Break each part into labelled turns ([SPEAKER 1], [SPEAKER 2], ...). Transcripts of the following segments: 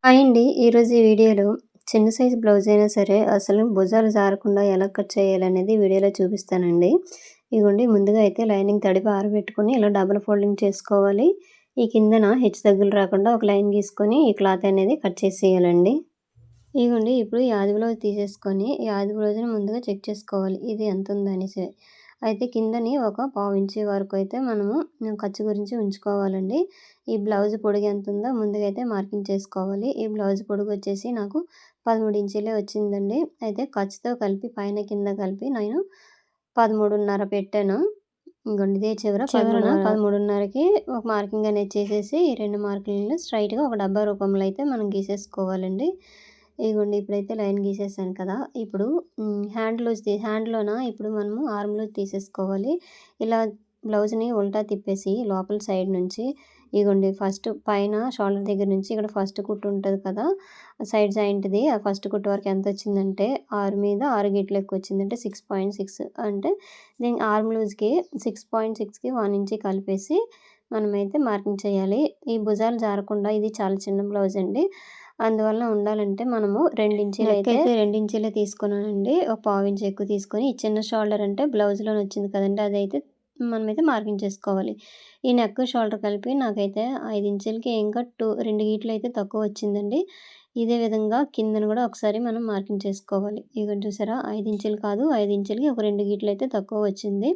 [SPEAKER 1] Hi అండి. ఈరోజు ఈ వీడియోలో చిన్న సైజు బ్లౌజ్ అయినా సరే అసలు భుజాలు జారకుండా ఎలా కట్ చేయాలనేది వీడియోలో చూపిస్తానండి. ఇగోండి ముందుగా అయితే లైనింగ్ తడిపి ఆరబెట్టుకొని ఇలా డబుల్ ఫోల్డింగ్ చేసుకోవాలి. ఈ కిందన హెచ్చు తగ్గులు రాకుండా ఒక లైన్ గీసుకొని ఈ క్లాత్ అనేది కట్ చేసేయాలండి. ఇగోండి ఇప్పుడు ఈ ఆది బ్లౌజ్ తీసేసుకొని ఈ ఆది బ్లౌజ్‌ని ముందుగా చెక్ చేసుకోవాలి. ఇది ఎంతుందనేసి. అయితే కిందని ఒక పావు ఇంచి వరకు అయితే మనము ఖర్చు గురించి ఉంచుకోవాలండి. ఈ బ్లౌజ్ పొడుగు ఎంతుందో ముందుగా అయితే మార్కింగ్ చేసుకోవాలి. ఈ బ్లౌజ్ పొడుగొచ్చేసి నాకు 13 ఇంచీలే వచ్చిందండి. అయితే ఖర్చుతో కలిపి పైన కింద కలిపి నేను 13:30 పెట్టాను. ఇంగోండి ఇదే చివరన 13:30కి ఒక మార్కింగ్ అనేది చేసేసి ఈ 2 మార్కులను స్ట్రెయిట్‌గా ఒక డబ్బా రూపంలో అయితే మనం గీసేసుకోవాలండి. ఇగోండి ఇప్పుడైతే లైన్ గీసేసాను కదా! ఇప్పుడు హ్యాండ్‌లోన ఇప్పుడు మనము ఆర్మ్ లూజ్ తీసేసుకోవాలి. ఇలా బ్లౌజ్‌ని ఉల్టా తిప్పేసి లోపల సైడ్ నుంచి ఇగోండి ఫస్ట్ పైన షోల్డర్ దగ్గర నుంచి ఇక్కడ ఫస్ట్ కుట్టు ఉంటది కదా! సైడ్ జాయింట్‌ది ఆ ఫస్ట్ కుట్టు వరకు ఎంతొచ్చిందంటే 6 మీద 6 గీట్లు ఎక్కువొచ్చింది. అంటే 6.6 అంటే దీని ఆర్మ్ లూజ్‌కి 6.6కి 1 ఇంచ్ కలిపేసి మనమైతే మార్కింగ్ చేయాలి. ఈ భుజాలు జారకుండా ఇది చాలా చిన్న బ్లౌజ్ అండి. అందువల్ల ఉండాలంటే మనము 2 ఇంచీలైతే 2 ఇంచీలే తీసుకున్నానండి. ఒక పావించి ఎక్కువ తీసుకొని ఈ చిన్న షోల్డర్ అంటే బ్లౌజ్‌లోనొచ్చింది కదండీ! అదైతే మనమైతే మార్కింగ్ చేసుకోవాలి. ఈ నెక్, షోల్డర్ కలిపి నాకైతే 5 ఇంచులకి ఇంకా 2 గీట్లయితే తక్కువొచ్చిందండి. ఇదే విధంగా కిందన గూడా ఒకసారి మనం మార్కింగ్ చేసుకోవాలి. ఇగోండి చూసారా 5 ఇంచులు కాదు 5 ఇంచులకి ఒక 2 గీట్లయితే తక్కువ వచ్చింది.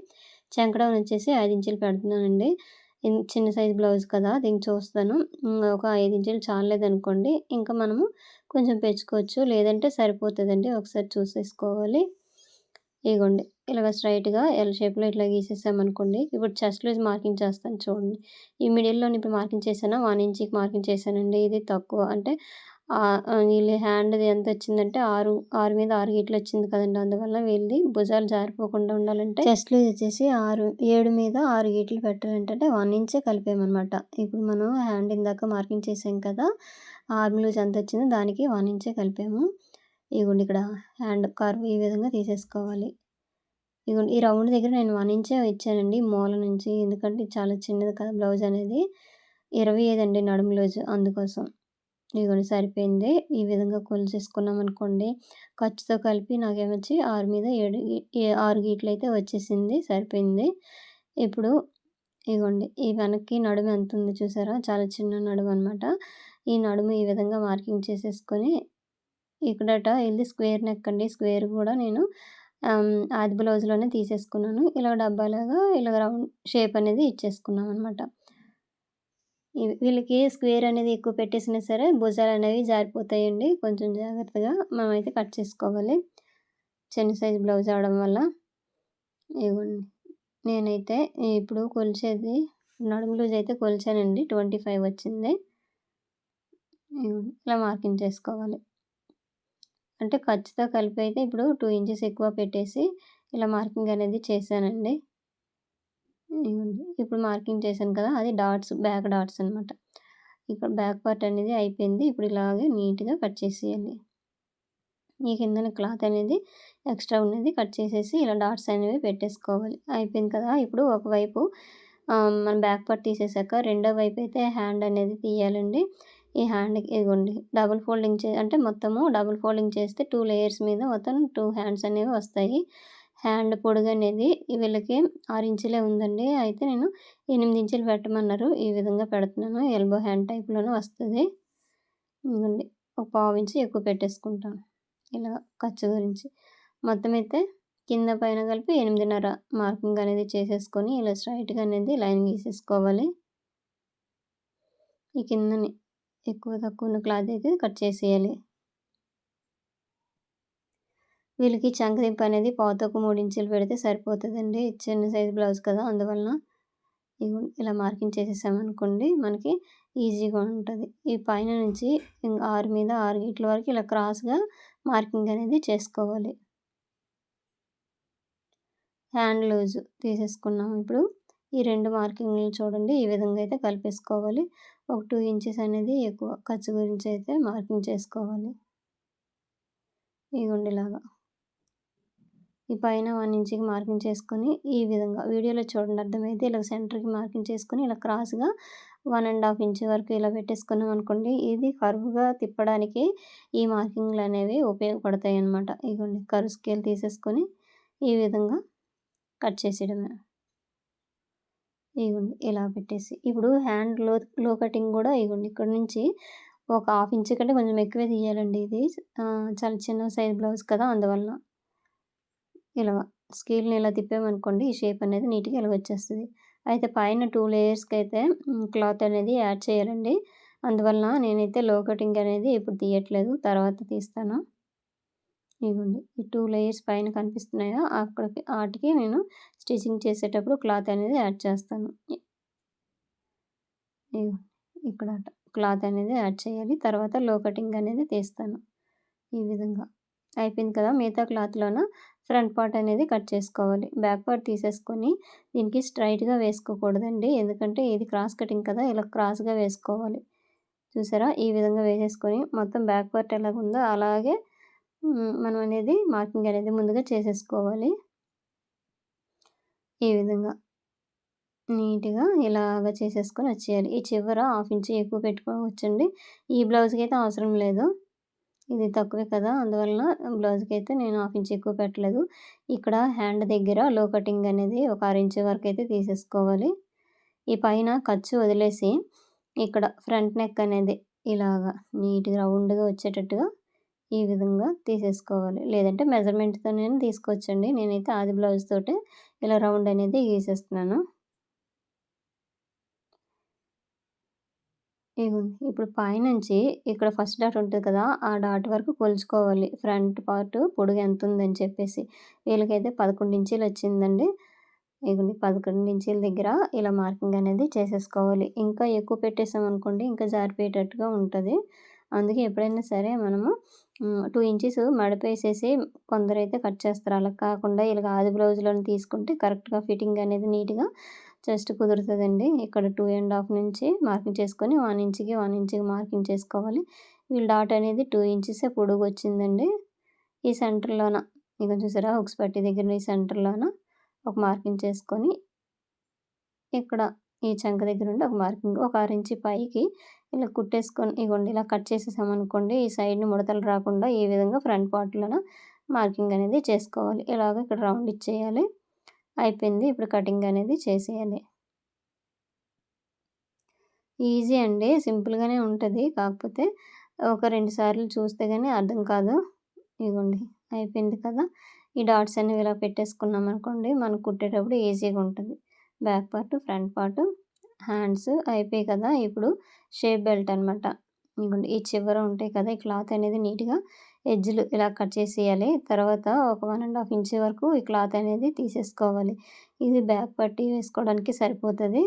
[SPEAKER 1] చంకడౌన్ వచ్చేసి 5 ఇంచులు పెడుతున్నానండి. చిన్న సైజ్ బ్లౌజ్ కదా! దీన్ని చూస్తాను. ఒక 5 ఇంచులు చాల్లేదనుకోండి ఇంకా మనము కొంచెం పెంచుకోవచ్చు. లేదంటే సరిపోతదండి. ఒకసారి చూసేసుకోవాలి. ఇగోండి ఇలాగ స్ట్రెయిట్‌గా ఎల్ షేప్‌లో ఇట్లా గీసేసామనుకోండి. ఇప్పుడు చెస్ట్ లూజ్ మార్కింగ్ చేస్తాను చూడండి. ఈ మిడిల్‌లోని ఇప్పుడు మార్కింగ్ చేశానా 1 ఇంచ్‌కి మార్కింగ్ చేశానండి. ఇది తక్కువ అంటే వీళ్ళ హ్యాండ్‌ది ఎంతొచ్చిందంటే 6 మీద 6 గీట్లొచ్చింది కదండీ! అందువల్ల వీళ్ళది భుజాలు జారిపోకుండా ఉండాలంటే చెస్ట్ లూజ్ వచ్చేసి 7 మీద 6 గీట్లు పెట్టాలంటే 1 ఇంచే కలిపామనమాట. ఇప్పుడు మనం హ్యాండ్ ఇందాక మార్కింగ్ చేసాం కదా! ఆర్మ్ లూజ్ ఎంతొచ్చిందో దానికి 1 ఇంచే కలిపాము. ఇగోండి ఇక్కడ హ్యాండ్ కర్వ్ ఈ విధంగా తీసేసుకోవాలి. ఇగోండి ఈ రౌండ్ దగ్గర నేను 1 ఇంచే ఇచ్చానండి మూల నుంచి. ఎందుకంటే ఇది చాలా చిన్నది కదా బ్లౌజ్ అనేది. 25 అండి నడుము లూజు అందుకోసం. ఇదిగోండి సరిపోయింది. ఈ విధంగా కొలిచేసుకున్నామనుకోండి, ఖర్చుతో కలిపి నాకేమొచ్చి 6 మీద 6 గీట్లయితే వచ్చేసింది. సరిపోయింది. ఇప్పుడు ఇగోండి ఈ వెనక్కి నడుము ఎంతుంది చూసారా? చాలా చిన్న నడుమనమాట. ఈ నడుము ఈ విధంగా మార్కింగ్ చేసేసుకొని ఇక్కడట ఇది స్క్వేర్ నెక్ అండి. స్క్వేర్ గూడా నేను ఆది బ్లౌజ్‌లోనే తీసేసుకున్నాను. ఇలా డబ్బాలాగా ఇలాగ రౌండ్ షేప్ అనేది ఇచ్చేసుకున్నామనమాట. వీళ్ళకి స్క్వేర్ అనేది ఎక్కువ పెట్టేసినా సరే భుజాలనేవి జారిపోతాయండి. కొంచెం జాగ్రత్తగా మనమైతే కట్ చేసుకోవాలి. చిన్న సైజ్ బ్లౌజ్ అవ్వడం వల్ల. ఇగోండి నేనైతే ఇప్పుడు కొలిచేది నడుము లూజ్ అయితే కొలిచానండి. 25 వచ్చింది. ఇగోండి ఇలా మార్కింగ్ చేసుకోవాలి. అంటే ఖర్చుతో కలిపి అయితే ఇప్పుడు 2 ఇంచెస్ ఎక్కువ పెట్టేసి ఇలా మార్కింగ్ అనేది చేశానండి. ఇగోండి ఇప్పుడు మార్కింగ్ చేశాను కదా! అది డాట్స్ బ్యాక్ డాట్స్ అనమాట. ఇక్కడ బ్యాక్ పార్ట్ అనేది అయిపోయింది. ఇప్పుడు ఇలాగే నీట్‌గా కట్ చేసేయాలి. ఈ కిందన క్లాత్ అనేది ఎక్స్ట్రా ఉన్నది కట్ చేసేసి ఇలా డాట్స్ అనేవి పెట్టేసుకోవాలి. అయిపోయింది కదా! ఇప్పుడు ఒకవైపు మనం బ్యాక్ పార్ట్ తీసేసాక రెండో వైపు అయితే హ్యాండ్ అనేది తీయాలండి. ఈ హ్యాండ్‌కి ఇగోండి డబుల్ ఫోల్డింగ్ అంటే మొత్తము డబుల్ ఫోల్డింగ్ చేస్తే 2 లేయర్స్ మీద మొత్తం 2 హ్యాండ్స్ అనేవి వస్తాయి. హ్యాండ్ పొడుగనేది వీళ్ళకి 6 ఇంచులే ఉందండి. అయితే నేను 8 ఇంచులు పెట్టమన్నారు. ఈ విధంగా పెడుతున్నాను. ఎల్బో హ్యాండ్ టైప్‌లోనే వస్తది. ఇదిగోండి ఒక పావించి ఎక్కువ పెట్టేసుకుంటాను. ఇలా ఖర్చు గురించి. మొత్తం అయితే కింద పైన కలిపి 8:30 మార్కింగ్ అనేది చేసేసుకొని ఇలా స్ట్రెయిట్‌గా అనేది లైన్ గీసేసుకోవాలి. ఈ కిందని ఎక్కువ తక్కువ ఉన్న క్లాత్ అయితే కట్ చేసేయాలి. వీళ్ళకి చంకదింపు అనేది పావుతక్కువ 3 ఇంచులు పెడితే సరిపోతదండి. చిన్న సైజ్ బ్లౌజ్ కదా! అందువలన ఇగోండి ఇలా మార్కింగ్ చేసేసామనుకోండి మనకి ఈజీగా ఉంటది. ఈ పైన నుంచి 6 మీద 6 గీట్ల వరకు ఇలా క్రాస్‌గా మార్కింగ్ అనేది చేసుకోవాలి. హ్యాండ్ లూజ్ తీసేసుకున్నాం ఇప్పుడు. ఈ 2 మార్కింగ్‌లు చూడండి ఈ విధంగా అయితే కలిపేసుకోవాలి. ఒక 2 ఇంచెస్ అనేది ఎక్కువ ఖర్చు గురించి అయితే మార్కింగ్ చేసుకోవాలి. ఇగోండి ఇలాగా. ఈ పైన 1 ఇంచ్‌కి మార్కింగ్ చేసుకొని ఈ విధంగా వీడియోలో చూడండి అర్థమైద్ది. ఇలా సెంటర్‌కి మార్కింగ్ చేసుకొని ఇలా క్రాస్‌గా 1½ ఇంచ్ వరకు ఇలా పెట్టేసుకున్నామనుకోండి. ఇది కర్వ్‌గా తిప్పడానికి ఈ మార్కింగ్‌లనేవి ఉపయోగపడతాయన్నమాట. ఇగోండి కర్వ్ స్కేల్ తీసేసుకొని ఈ విధంగా కట్ చేసేయడమే. ఇగోండి ఇలా పెట్టేసి. ఇప్పుడు హ్యాండ్ లో కటింగ్ గూడా ఇగోండి ఇక్కడ నుంచి ఒక 1/2 ఇంచ్ కంటే కొంచెం ఎక్కువే తీయాలండి ఇది. చాలా చిన్న సైజ్ బ్లౌజ్ కదా! అందువలన. ఇలా స్కేల్‌ని ఇలా తిప్పామనుకోండి ఈ షేప్ అనేది నీట్‌గా ఇలా వచ్చేస్తది. అయితే పైన 2 లేయర్స్‌కైతే క్లాత్ అనేది యాడ్ చేయాలండి. అందువలన నేనైతే లో కటింగ్ అనేది ఇప్పుడు తీయట్లేదు. తర్వాత తీస్తాను. ఇగోండి ఈ 2 లేయర్స్ పైన కనిపిస్తున్నాయా? అక్కడికి ఆటికి నేను స్టిచ్చింగ్ చేసేటప్పుడు క్లాత్ అనేది యాడ్ చేస్తాను. ఇగో ఇక్కడ క్లాత్ అనేది యాడ్ చేయాలి. తర్వాత లో కటింగ్ అనేది తీస్తాను. ఈ విధంగా. అయిపోయింది కదా! మిగతా క్లాత్‌లోన ఫ్రంట్ పార్ట్ అనేది కట్ చేసుకోవాలి. బ్యాక్ పార్ట్ తీసేసుకొని దీనికి స్ట్రెయిట్‌గా వేసుకోకూడదండి. ఎందుకంటే ఇది క్రాస్ కటింగ్ కదా! ఇలా క్రాస్‌గా వేసుకోవాలి. చూసారా? ఈ విధంగా వేసేసుకొని మొత్తం బ్యాక్ పార్ట్ ఎలాగుందో అలాగే మనం అనేది మార్కింగ్ అనేది ముందుగా చేసేసుకోవాలి. ఈ విధంగా నీట్‌గా ఇలాగ చేసేసుకొని వచ్చేయాలి. ఈ చివర 1/2 ఇంచ్ ఎక్కువ పెట్టుకోవచ్చండి. ఈ బ్లౌజ్‌కైతే అవసరం లేదు. ఇది తక్కువే కదా! అందువలన బ్లౌజ్‌కైతే నేను 1/2 ఇంచ్ ఎక్కువ పెట్టలేదు. ఇక్కడ హ్యాండ్ దగ్గర లో కటింగ్ అనేది ఒక 1/2 ఇంచ్ వరకైతే తీసేసుకోవాలి. ఈ పైన ఖర్చు వదిలేసి ఇక్కడ ఫ్రంట్ నెక్ అనేది ఇలాగా నీట్‌గా రౌండ్‌గా వచ్చేటట్టుగా ఈ విధంగా తీసేసుకోవాలి. లేదంటే మెజర్‌మెంట్‌తోనైనా తీసుకోవచ్చండి. నేనైతే ఆది బ్లౌజ్ తోటే ఇలా రౌండ్ అనేది గీసేస్తున్నాను. ఇగోండి. ఇప్పుడు పైనుంచి ఇక్కడ ఫస్ట్ డాట్ ఉంటది కదా! ఆ డాట్ వరకు కొలుచుకోవాలి. ఫ్రంట్ పార్ట్ పొడుగు ఎంతుందని చెప్పేసి. వీళ్ళకైతే 11 ఇంచీలొచ్చిందండి. ఇగోండి 11 ఇంచీల దగ్గర ఇలా మార్కింగ్ అనేది చేసేసుకోవాలి. ఇంకా ఎక్కువ పెట్టేసామనుకోండి ఇంకా జారిపోయేటట్టుగా ఉంటది. అందుకే ఎప్పుడైనా సరే మనము 2 ఇంచెస్ మడపేసేసి కొందరైతే కట్ చేస్తారు. అలా కాకుండా ఇలాగ ఆది బ్లౌజ్‌లోని తీసుకుంటే కరెక్ట్‌గా ఫిట్టింగ్ అనేది నీట్‌గా చెస్ట్ కుదురుతదండి. ఇక్కడ 2½ నుంచి మార్కింగ్ చేసుకొని 1 ఇంచ్‌కి, 1 ఇంచ్‌కి మార్కింగ్ చేసుకోవాలి. వీళ్ళ డాట్ అనేది 2 ఇంచెసే పొడుగొచ్చిందండి. ఈ సెంటర్‌లోన ఇగో చూసారా హుక్స్ పట్టీ దగ్గర ఈ సెంటర్‌లోన ఒక మార్కింగ్ చేసుకొని, ఇక్కడ ఈ చంక దగ్గర నుండి ఒక మార్కింగ్ ఒక 6 ఇంచ్ పైకి ఇలా కుట్టేసుకొని ఇగోండి ఇలా కట్ చేసేసామనుకోండి, ఈ సైడ్‌ని ముడతలు రాకుండా ఈ విధంగా ఫ్రంట్ పార్ట్‌లోన మార్కింగ్ అనేది చేసుకోవాలి. ఇలాగ ఇక్కడ రౌండ్ ఇచ్చేయాలి. అయిపోయింది. ఇప్పుడు కటింగ్ అనేది చేసేయాలి. ఈజీ అండి. సింపుల్‌గానే ఉంటది. కాకపోతే ఒక 2 సార్లు చూస్తే గాని అర్థం కాదు. ఇగోండి అయిపోయింది కదా! ఈ డాట్స్ అనేవి ఇలా పెట్టేసుకున్నామనుకోండి, మనం కుట్టేటప్పుడు ఈజీగా ఉంటుంది. Back part, front part, hands అయిపోయాయి కదా! ఇప్పుడు షేప్ బెల్ట్ అనమాట. ఇగోండి ఈ చివర ఉంటాయి కదా! ఈ క్లాత్ అనేది నీట్‌గా ఎడ్జ్‌లు ఇలా కట్ చేసేయాలి. తర్వాత ఒక 1½ ఇంచ్ వరకు ఈ క్లాత్ అనేది తీసేసుకోవాలి. ఇది బ్యాక్ పట్టీ వేసుకోవడానికి సరిపోతది.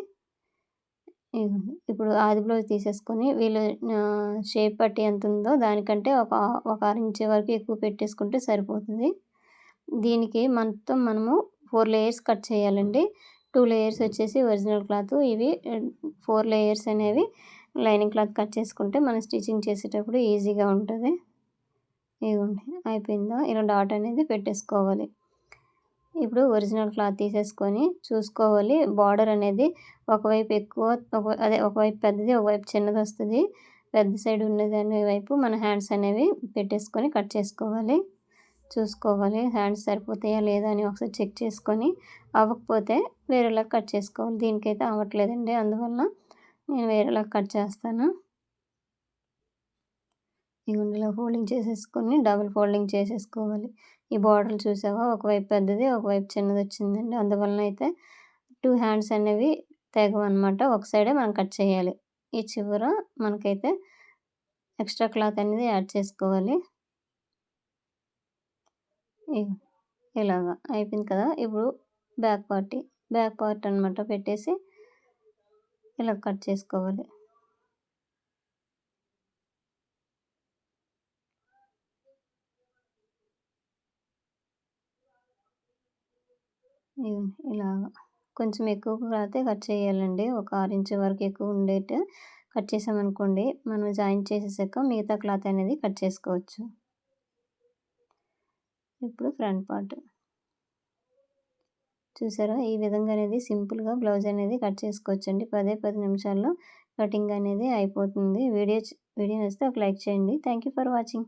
[SPEAKER 1] ఇగోండి. ఇప్పుడు ఆది బ్లౌజ్ తీసేసుకొని వీళ్ళు షేప్ పట్టీ ఎంతుందో దానికంటే ఒక 1/2 ఇంచ్ వరకు ఎక్కువ పెట్టేసుకుంటే సరిపోతది. దీనికి మొత్తం మనము 4 లేయర్స్ కట్ చేయాలండి. 2 లేయర్స్ వచ్చేసి ఒరిజినల్ క్లాత్. ఇవి 4 లేయర్స్ అనేవి లైనింగ్ క్లాత్ కట్ చేసుకుంటే మనం స్టిచ్చింగ్ చేసేటప్పుడు ఈజీగా ఉంటది. ఇగోండి అయిపోయిందా? ఇలా డాట్ అనేది పెట్టేసుకోవాలి. ఇప్పుడు ఒరిజినల్ క్లాత్ తీసేసుకొని చూసుకోవాలి. బార్డర్ అనేది ఒకవైపు ఎక్కువ ఒకవైపు పెద్దది, ఒకవైపు చిన్నదొస్తది. పెద్ద సైడ్ ఉన్నదాని వైపు మన హ్యాండ్స్ అనేవి పెట్టేసుకొని కట్ చేసుకోవాలి. చూసుకోవాలి హ్యాండ్స్ సరిపోతాయా లేదా అని ఒకసారి చెక్ చేసుకొని, అవ్వకపోతే వేరేలాగా కట్ చేసుకోవాలి. దీనికైతే అవ్వట్లేదండి. అందువలన నేను వేరేలాగా కట్ చేస్తాను. ఇగోండి ఇలా ఫోల్డింగ్ చేసేసుకొని డబుల్ ఫోల్డింగ్ చేసేసుకోవాలి. ఈ బార్డర్‌లు చూసావా? ఒకవైపు పెద్దది, ఒకవైపు చిన్నదొచ్చిందండి. అందువలన అయితే 2 హ్యాండ్స్ అనేవి తెగవనమాట. ఒక సైడే మనం కట్ చేయాలి. ఈ చివర మనకైతే ఎక్స్‌ట్రా క్లాత్ అనేది యాడ్ చేసుకోవాలి. ఇగో ఇలాగా అయిపోయింది కదా! ఇప్పుడు బ్యాక్ పార్ట్ అనమాట పెట్టేసి ఇలా కట్ చేసుకోవాలి. ఇగోండి ఇలాగా. కొంచెం ఎక్కువ క్లాతే కట్ చేయాలండి. ఒక 6 ఇంచ్ వరకు ఎక్కువ ఉండేట్టు కట్ చేసామనుకోండి, మనం జాయింట్ చేసేసాక మిగతా క్లాత్ అనేది కట్ చేసుకోవచ్చు. ఇప్పుడు ఫ్రంట్ పార్ట్. చూసారా? ఈ విధంగా అనేది సింపుల్‌గా బ్లౌజ్ అనేది కట్ చేసుకోవచ్చండి. 10 నిమిషాల్లో కటింగ్ అనేది అయిపోతుంది. వీడియో నచ్చితే ఒక లైక్ చేయండి. Thank you for watching.